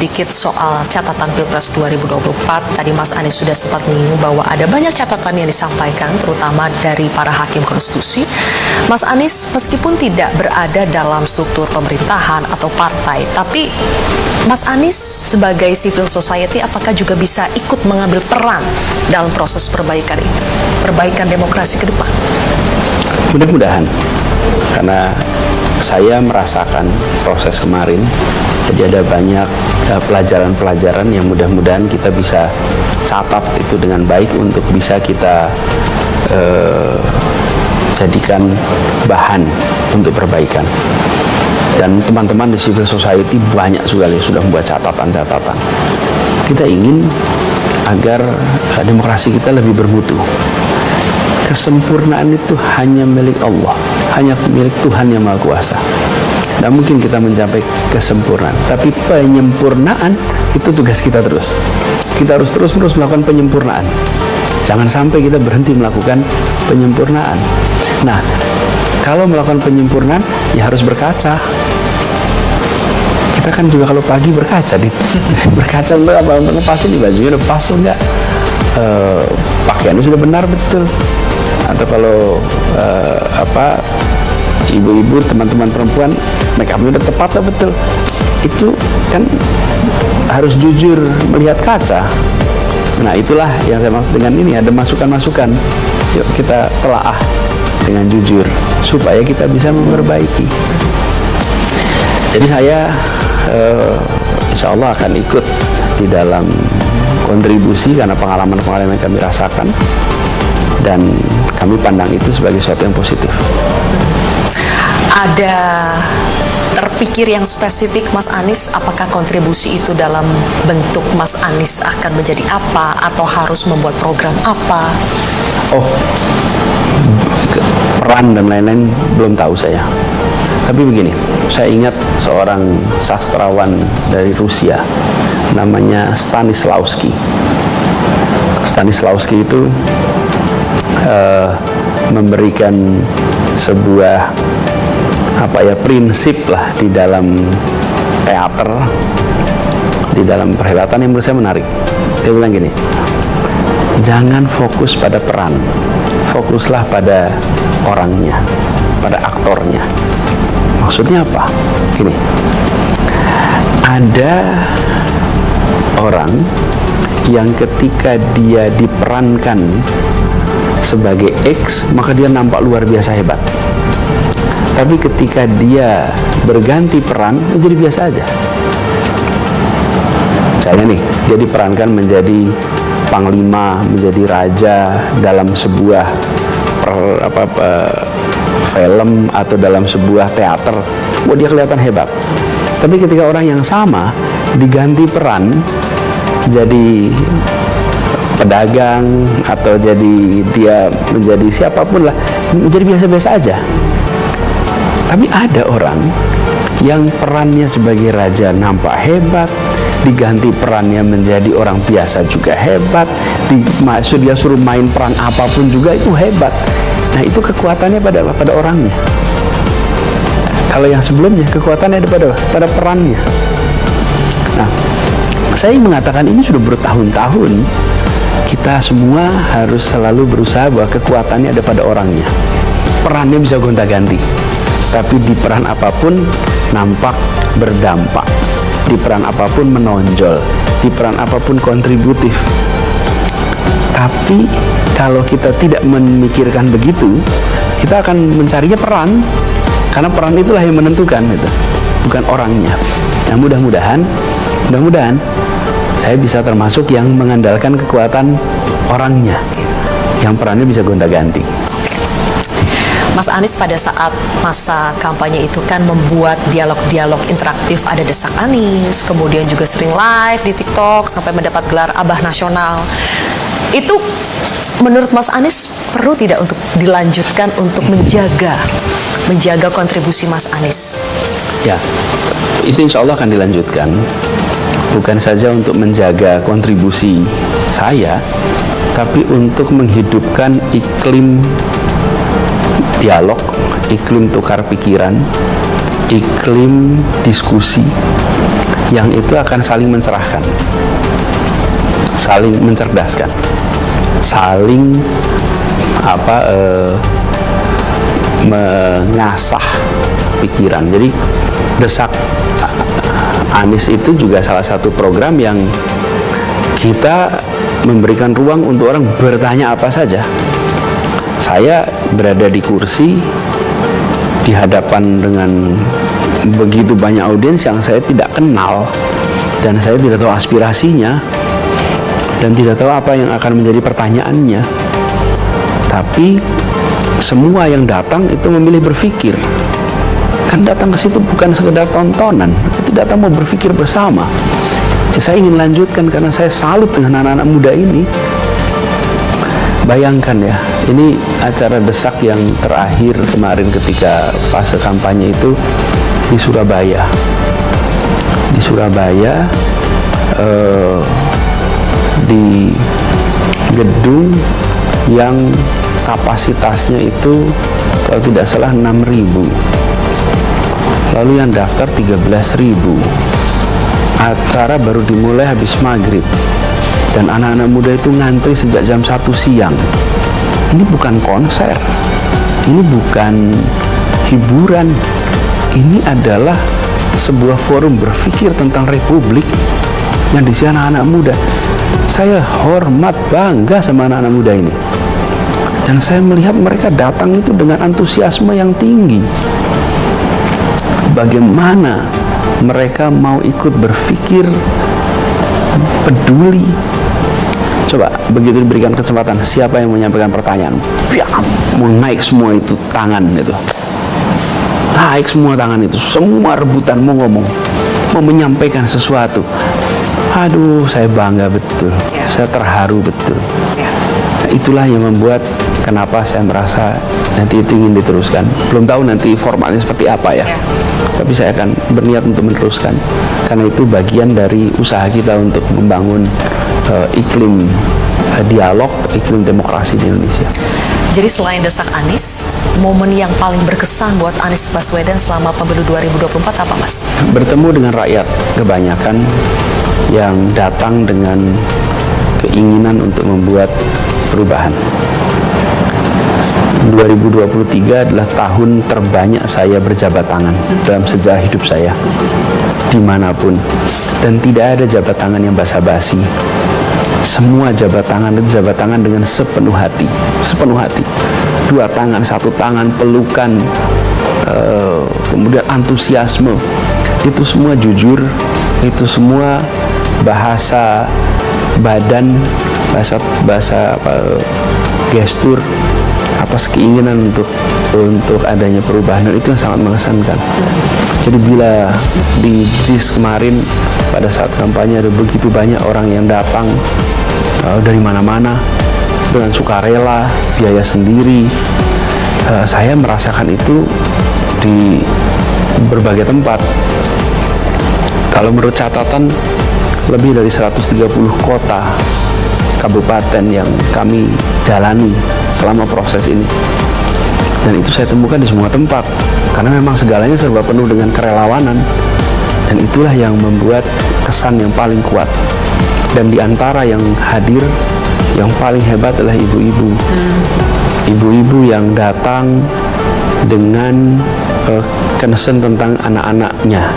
Sedikit soal catatan Pilpres 2024, tadi Mas Anies sudah sempat menyinggung bahwa ada banyak catatan yang disampaikan, terutama dari para hakim konstitusi. Mas Anies meskipun tidak berada dalam struktur pemerintahan atau partai, tapi Mas Anies sebagai civil society apakah juga bisa ikut mengambil peran dalam proses perbaikan itu, perbaikan demokrasi ke depan? Mudah-mudahan, karena saya merasakan proses kemarin, jadi ada banyak pelajaran-pelajaran yang mudah-mudahan kita bisa catat itu dengan baik untuk bisa kita jadikan bahan untuk perbaikan. Dan teman-teman di civil society banyak sekali sudah membuat catatan-catatan. Kita ingin agar demokrasi kita lebih bermutu. Kesempurnaan itu hanya milik Allah, hanya milik Tuhan yang Maha Kuasa. Tidak mungkin kita mencapai kesempurnaan, tapi penyempurnaan itu tugas kita terus. Kita harus terus-menerus melakukan penyempurnaan. Jangan sampai kita berhenti melakukan penyempurnaan. Nah, kalau melakukan penyempurnaan, ya harus berkaca. Kita kan juga kalau pagi berkaca, berkaca untuk apa? Untuk ngepasin nih bajunya udah pas enggak? Pakaiannya sudah benar betul. Atau kalau ibu-ibu, teman-teman perempuan, make upnya udah tepat atau betul. Itu kan harus jujur melihat kaca. Nah, itulah yang saya maksud dengan ini, ada masukan-masukan. Yuk kita telaah dengan jujur supaya kita bisa memperbaiki. Jadi saya insya Allah akan ikut di dalam kontribusi karena pengalaman-pengalaman yang kami rasakan, dan kami pandang itu sebagai sesuatu yang positif. Ada terpikir yang spesifik Mas Anies, apakah kontribusi itu dalam bentuk Mas Anies akan menjadi apa atau harus membuat program apa? Oh, peran dan lain-lain belum tahu saya. Tapi begini, saya ingat seorang sastrawan dari Rusia, namanya Stanislavski. Stanislavski itu memberikan sebuah prinsip lah di dalam teater, di dalam perhelatan yang menurut saya menarik. Dia bilang gini, jangan fokus pada peran, fokuslah pada orangnya, pada aktornya. Maksudnya apa? Gini, ada orang yang ketika dia diperankan sebagai X, maka dia nampak luar biasa hebat. Tapi ketika dia berganti peran, menjadi biasa aja. Misalnya nih, dia diperankan menjadi panglima, menjadi raja dalam sebuah film atau dalam sebuah teater, dia kelihatan hebat. Tapi ketika orang yang sama diganti peran jadi pedagang atau jadi dia menjadi siapapun lah, menjadi biasa-biasa aja. Tapi ada orang yang perannya sebagai raja nampak hebat, diganti perannya menjadi orang biasa juga hebat, dia suruh main peran apapun juga itu hebat. Nah, itu kekuatannya pada orangnya. Kalau yang sebelumnya kekuatannya pada perannya. Nah, saya mengatakan ini sudah bertahun-tahun. Kita semua harus selalu berusaha bahwa kekuatannya ada pada orangnya. Perannya bisa gonta-ganti, tapi di peran apapun nampak berdampak, di peran apapun menonjol, di peran apapun kontributif. Tapi kalau kita tidak memikirkan begitu, kita akan mencarinya peran, karena peran itulah yang menentukan, gitu, bukan orangnya. Nah, mudah-mudahan saya bisa termasuk yang mengandalkan kekuatan orangnya, yang perannya bisa gonta-ganti. Mas Anies pada saat masa kampanye itu kan membuat dialog-dialog interaktif, ada Desak Anies, kemudian juga sering live di TikTok sampai mendapat gelar Abah Nasional. Itu menurut Mas Anies perlu tidak untuk dilanjutkan untuk menjaga kontribusi Mas Anies? Ya, itu insya Allah akan dilanjutkan. Bukan saja untuk menjaga kontribusi saya, tapi untuk menghidupkan iklim dialog, iklim tukar pikiran, iklim diskusi yang itu akan saling mencerahkan, saling mencerdaskan, saling mengasah pikiran. Jadi Desak Anies itu juga salah satu program yang kita memberikan ruang untuk orang bertanya apa saja. Saya berada di kursi di hadapan dengan begitu banyak audiens yang saya tidak kenal, dan saya tidak tahu aspirasinya dan tidak tahu apa yang akan menjadi pertanyaannya. Tapi semua yang datang itu memilih berpikir. Kan datang ke situ bukan sekedar tontonan, itu datang mau berpikir bersama. Saya ingin lanjutkan karena saya salut dengan anak-anak muda ini. Bayangkan ya, ini acara Desak yang terakhir kemarin ketika fase kampanye itu di Surabaya. Di Surabaya, di gedung yang kapasitasnya itu kalau tidak salah 6.000. Lalu yang daftar 13.000. Acara baru dimulai habis maghrib, dan anak-anak muda itu ngantri sejak jam 1 siang. Ini bukan konser, ini bukan hiburan, ini adalah sebuah forum berpikir tentang republik yang diisi anak-anak muda. Saya hormat, bangga sama anak-anak muda ini, dan saya melihat mereka datang itu dengan antusiasme yang tinggi. Bagaimana mereka mau ikut berpikir, peduli. Coba begitu diberikan kesempatan, siapa yang menyampaikan pertanyaan, mau naik semua itu tangan itu, naik semua tangan itu, semua rebutan mau ngomong, mau menyampaikan sesuatu. Aduh, saya bangga betul, saya terharu betul. Nah, itulah yang membuat kenapa saya merasa nanti itu ingin diteruskan. Belum tahu nanti formatnya seperti apa ya. Tapi saya akan berniat untuk meneruskan, karena itu bagian dari usaha kita untuk membangun iklim dialog, iklim demokrasi di Indonesia. Jadi selain Desak Anies, momen yang paling berkesan buat Anies Baswedan selama pemilu 2024 apa, Mas? Bertemu dengan rakyat kebanyakan yang datang dengan keinginan untuk membuat perubahan. 2023 adalah tahun terbanyak saya berjabat tangan dalam sejarah hidup saya dimanapun, dan tidak ada jabat tangan yang basa-basi. Semua jabat tangan itu jabat tangan dengan sepenuh hati, dua tangan, satu tangan, pelukan, kemudian antusiasme, itu semua jujur, itu semua bahasa badan, bahasa gestur atas keinginan untuk adanya perubahan, dan itu yang sangat mengesankan. Jadi bila di JIS kemarin pada saat kampanye ada begitu banyak orang yang datang dari mana-mana dengan sukarela, biaya sendiri, saya merasakan itu di berbagai tempat. Kalau menurut catatan lebih dari 130 kota kabupaten yang kami jalani selama proses ini, dan itu saya temukan di semua tempat, karena memang segalanya serba penuh dengan kerelawanan, dan itulah yang membuat kesan yang paling kuat. Dan di antara yang hadir, yang paling hebat adalah ibu-ibu, ibu-ibu yang datang dengan concern tentang anak-anaknya,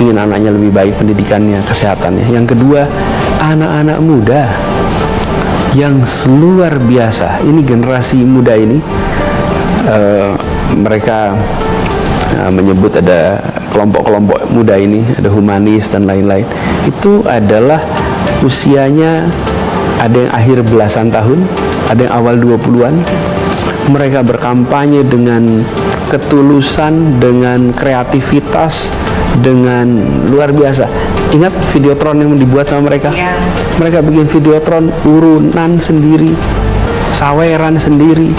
ingin anaknya lebih baik pendidikannya, kesehatannya. Yang kedua, anak-anak muda yang luar biasa. Ini generasi muda ini, mereka menyebut ada kelompok-kelompok muda ini, ada humanis dan lain-lain. Itu adalah usianya ada yang akhir belasan tahun, ada yang awal 20-an. Mereka berkampanye dengan ketulusan, dengan kreativitas, dengan luar biasa. Ingat videotron yang dibuat sama mereka? Ya. Mereka bikin videotron urunan sendiri, saweran sendiri,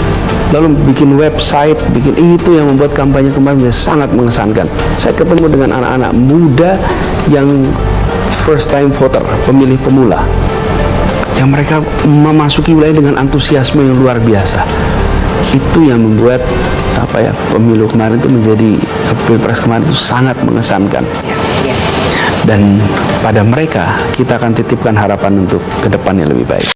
lalu bikin website, bikin itu yang membuat kampanye kemarin sangat mengesankan. Saya ketemu dengan anak-anak muda yang first time voter, pemilih pemula, yang mereka memasuki wilayah dengan antusiasme yang luar biasa. Itu yang membuat pemilu kemarin itu menjadi, pilpres kemarin itu sangat mengesankan. dan pada mereka kita akan titipkan harapan untuk ke depan yang lebih baik.